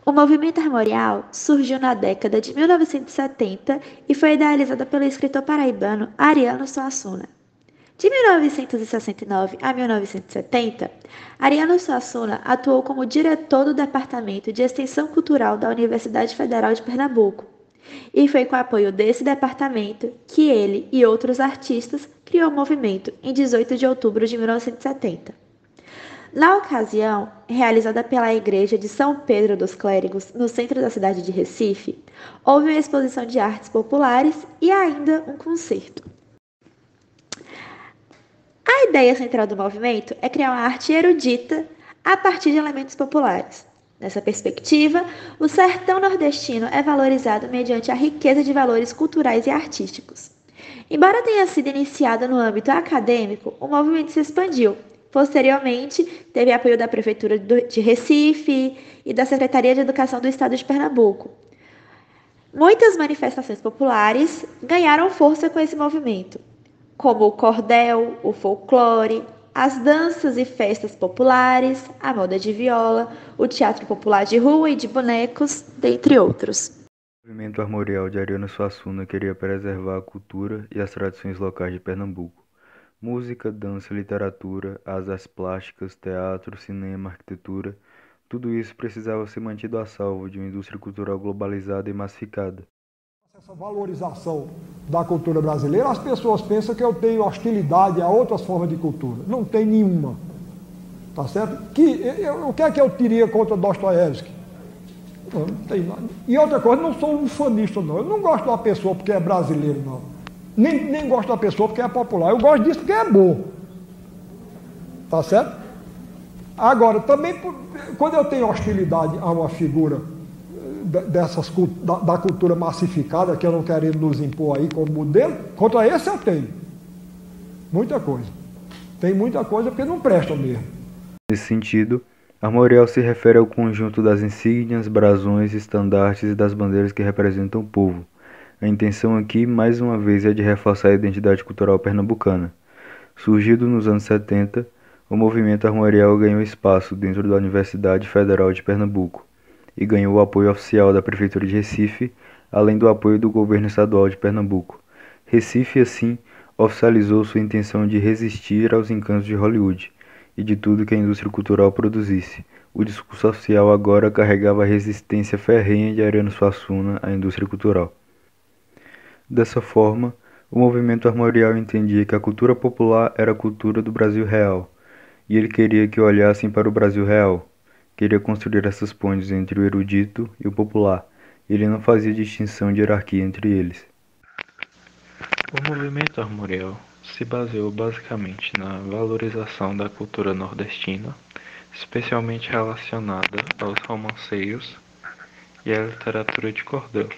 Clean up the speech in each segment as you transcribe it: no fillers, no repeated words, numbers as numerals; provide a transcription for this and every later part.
O movimento armorial surgiu na década de 1970 e foi idealizado pelo escritor paraibano Ariano Suassuna. De 1969 a 1970, Ariano Suassuna atuou como diretor do Departamento de Extensão Cultural da Universidade Federal de Pernambuco. E foi com o apoio desse departamento que ele e outros artistas criou o movimento em 18 de outubro de 1970. Na ocasião, realizada pela Igreja de São Pedro dos Clérigos, no centro da cidade de Recife, houve uma exposição de artes populares e ainda um concerto. A ideia central do movimento é criar uma arte erudita a partir de elementos populares. Nessa perspectiva, o sertão nordestino é valorizado mediante a riqueza de valores culturais e artísticos. Embora tenha sido iniciado no âmbito acadêmico, o movimento se expandiu. Posteriormente, teve apoio da Prefeitura de Recife e da Secretaria de Educação do Estado de Pernambuco. Muitas manifestações populares ganharam força com esse movimento, como o cordel, o folclore, as danças e festas populares, a moda de viola, o teatro popular de rua e de bonecos, dentre outros. O movimento armorial de Ariano Suassuna queria preservar a cultura e as tradições locais de Pernambuco. Música, dança, literatura, as artes plásticas, teatro, cinema, arquitetura, tudo isso precisava ser mantido a salvo de uma indústria cultural globalizada e massificada. Essa valorização da cultura brasileira, as pessoas pensam que eu tenho hostilidade a outras formas de cultura. Não tem nenhuma. Tá certo? O que é que eu teria contra Dostoiévski? Não tem nada. E outra coisa, não sou um fanista, não. Eu não gosto de uma pessoa porque é brasileiro, não. Nem gosto de uma pessoa porque é popular. Eu gosto disso porque é bom. Tá certo? Agora, também, quando eu tenho hostilidade a uma figura da cultura massificada, que eu não quero nos impor aí como modelo, contra esse eu tenho. Muita coisa. Tem muita coisa porque não presta mesmo. Nesse sentido, armorial se refere ao conjunto das insígnias, brasões, estandartes e das bandeiras que representam o povo. A intenção aqui, mais uma vez, é de reforçar a identidade cultural pernambucana. Surgido nos anos 70, o movimento armorial ganhou espaço dentro da Universidade Federal de Pernambuco e ganhou o apoio oficial da Prefeitura de Recife, além do apoio do governo estadual de Pernambuco. Recife, assim, oficializou sua intenção de resistir aos encantos de Hollywood e de tudo que a indústria cultural produzisse. O discurso oficial agora carregava a resistência ferrenha de Ariano Suassuna à indústria cultural. Dessa forma, o movimento armorial entendia que a cultura popular era a cultura do Brasil real, e ele queria que olhassem para o Brasil real. Queria construir essas pontes entre o erudito e o popular. Ele não fazia distinção de hierarquia entre eles. O movimento armorial se baseou basicamente na valorização da cultura nordestina, especialmente relacionada aos romanceiros e à literatura de cordel.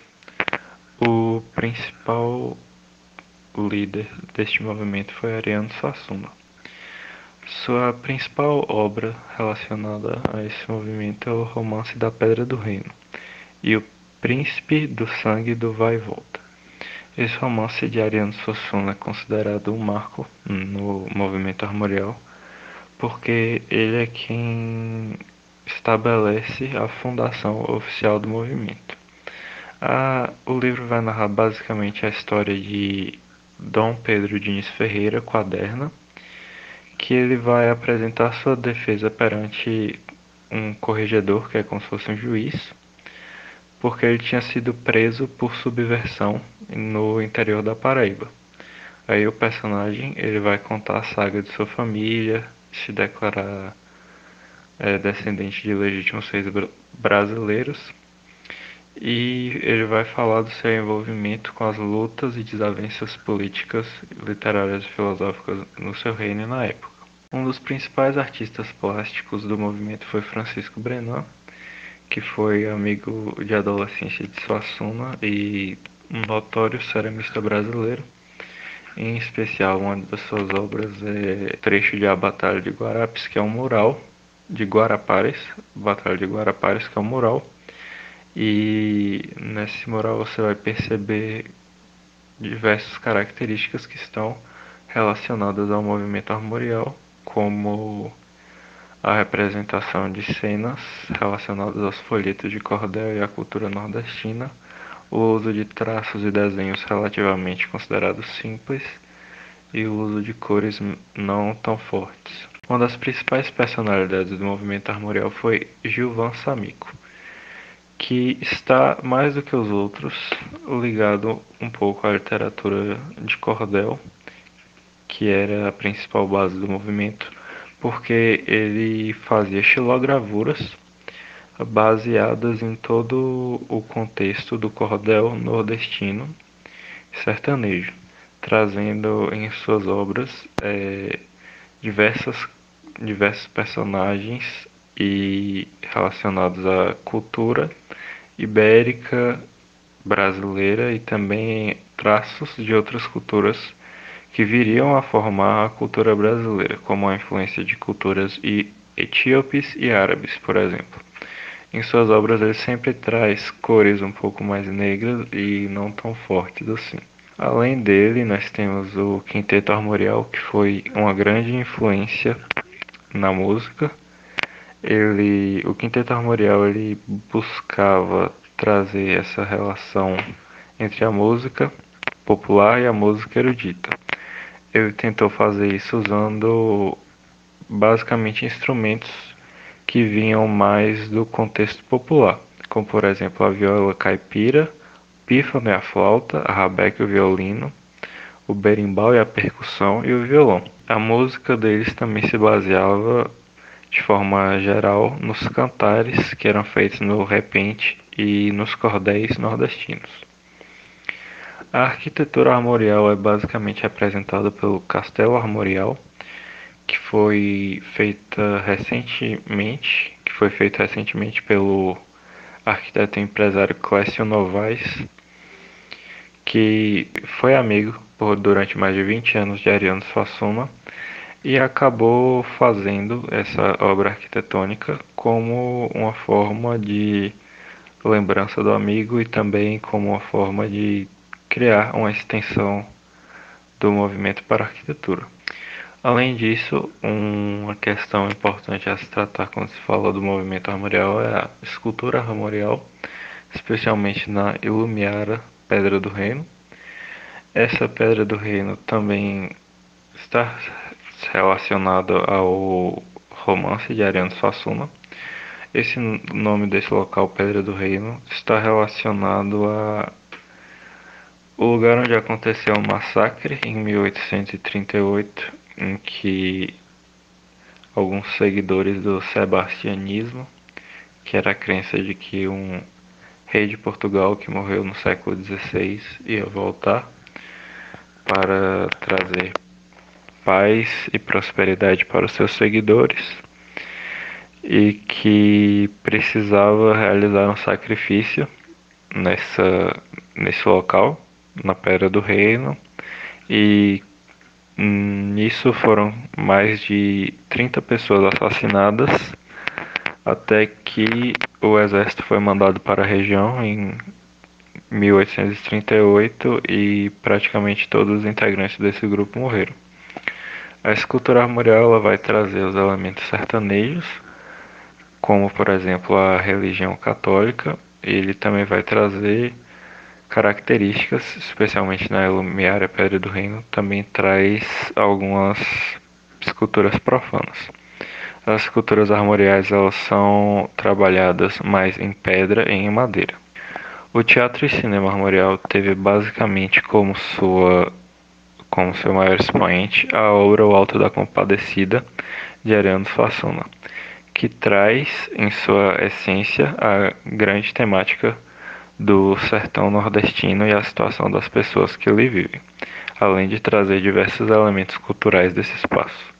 O principal líder deste movimento foi Ariano Suassuna. Sua principal obra relacionada a esse movimento é o Romance da Pedra do Reino e O Príncipe do Sangue do Vai e Volta. Esse romance de Ariano Suassuna é considerado um marco no movimento armorial, porque ele é quem estabelece a fundação oficial do movimento. O livro vai narrar basicamente a história de Dom Pedro Diniz Ferreira, Quaderna, que ele vai apresentar sua defesa perante um corregedor, que é como se fosse um juiz, porque ele tinha sido preso por subversão no interior da Paraíba. Aí o personagem ele vai contar a saga de sua família, se declarar descendente de legítimos reis brasileiros, e ele vai falar do seu envolvimento com as lutas e desavenças políticas, literárias e filosóficas no seu reino na época. Um dos principais artistas plásticos do movimento foi Francisco Brenan, que foi amigo de adolescência de Suassuna e um notório ceramista brasileiro. Em especial, uma das suas obras é Trecho de A Batalha de Guarapes, que é um mural de Guarapares, Batalha de Guarapares, que é um mural. E nesse mural você vai perceber diversas características que estão relacionadas ao movimento armorial, como a representação de cenas relacionadas aos folhetos de cordel e à cultura nordestina, o uso de traços e desenhos relativamente considerados simples e o uso de cores não tão fortes. Uma das principais personalidades do movimento armorial foi Gilvan Samico, que está, mais do que os outros, ligado um pouco à literatura de cordel, que era a principal base do movimento, porque ele fazia xilogravuras baseadas em todo o contexto do cordel nordestino sertanejo, trazendo em suas obras diversos personagens e relacionados à cultura ibérica, brasileira e também traços de outras culturas que viriam a formar a cultura brasileira, como a influência de culturas etíopes e árabes, por exemplo. Em suas obras ele sempre traz cores um pouco mais negras e não tão fortes assim. Além dele, nós temos o Quinteto Armorial, que foi uma grande influência na música. O Quinteto Armorial ele buscava trazer essa relação entre a música popular e a música erudita. Ele tentou fazer isso usando basicamente instrumentos que vinham mais do contexto popular, como por exemplo a viola caipira, o pífano e a flauta, a rabeca e o violino, o berimbau e a percussão e o violão. A música deles também se baseava de forma geral nos cantares que eram feitos no repente e nos cordéis nordestinos. A arquitetura armorial é basicamente representada pelo Castelo Armorial, que foi feito recentemente pelo arquiteto e empresário Clécio Novaes, que foi amigo durante mais de 20 anos de Ariano Suassuna e acabou fazendo essa obra arquitetônica como uma forma de lembrança do amigo e também como uma forma de criar uma extensão do movimento para a arquitetura. Além disso, uma questão importante a se tratar quando se fala do movimento armorial é a escultura armorial, especialmente na Ilumiara Pedra do Reino. Essa Pedra do Reino também está relacionada ao romance de Ariano Suassuna. Esse nome desse local, Pedra do Reino, está relacionado ao lugar onde aconteceu um massacre em 1838, em que alguns seguidores do sebastianismo, que era a crença de que um rei de Portugal que morreu no século XVI ia voltar para trazer paz e prosperidade para os seus seguidores, e que precisava realizar um sacrifício nesse local, na Pedra do Reino, e nisso foram mais de 30 pessoas assassinadas, até que o exército foi mandado para a região em 1838 e praticamente todos os integrantes desse grupo morreram. A escultura armorial ela vai trazer os elementos sertanejos, como por exemplo a religião católica. Ele também vai trazer características, especialmente na Ilumiara Pedra do Reino, também traz algumas esculturas profanas. As esculturas armoriais elas são trabalhadas mais em pedra e em madeira. O teatro e cinema armorial teve basicamente como seu maior expoente a obra O Alto da Compadecida, de Ariano Suassuna, que traz em sua essência a grande temática do sertão nordestino e a situação das pessoas que ali vivem, além de trazer diversos elementos culturais desse espaço.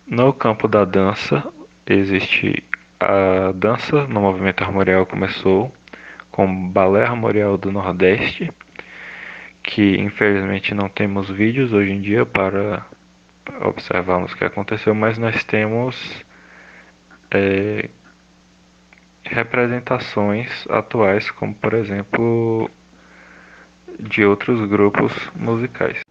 No campo da dança, existe a dança no movimento armorial começou com o Balé Armorial do Nordeste, que infelizmente não temos vídeos hoje em dia para observarmos o que aconteceu, mas nós temos representações atuais, como por exemplo de outros grupos musicais.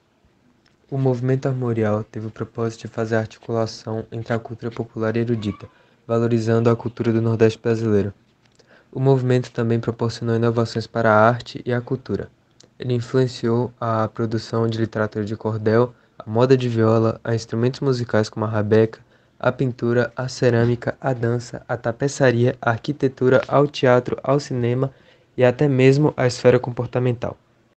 O movimento armorial teve o propósito de fazer a articulação entre a cultura popular e erudita, valorizando a cultura do Nordeste brasileiro. O movimento também proporcionou inovações para a arte e a cultura. Ele influenciou a produção de literatura de cordel, a moda de viola, a instrumentos musicais como a rabeca, a pintura, a cerâmica, a dança, a tapeçaria, a arquitetura, ao teatro, ao cinema e até mesmo à esfera comportamental.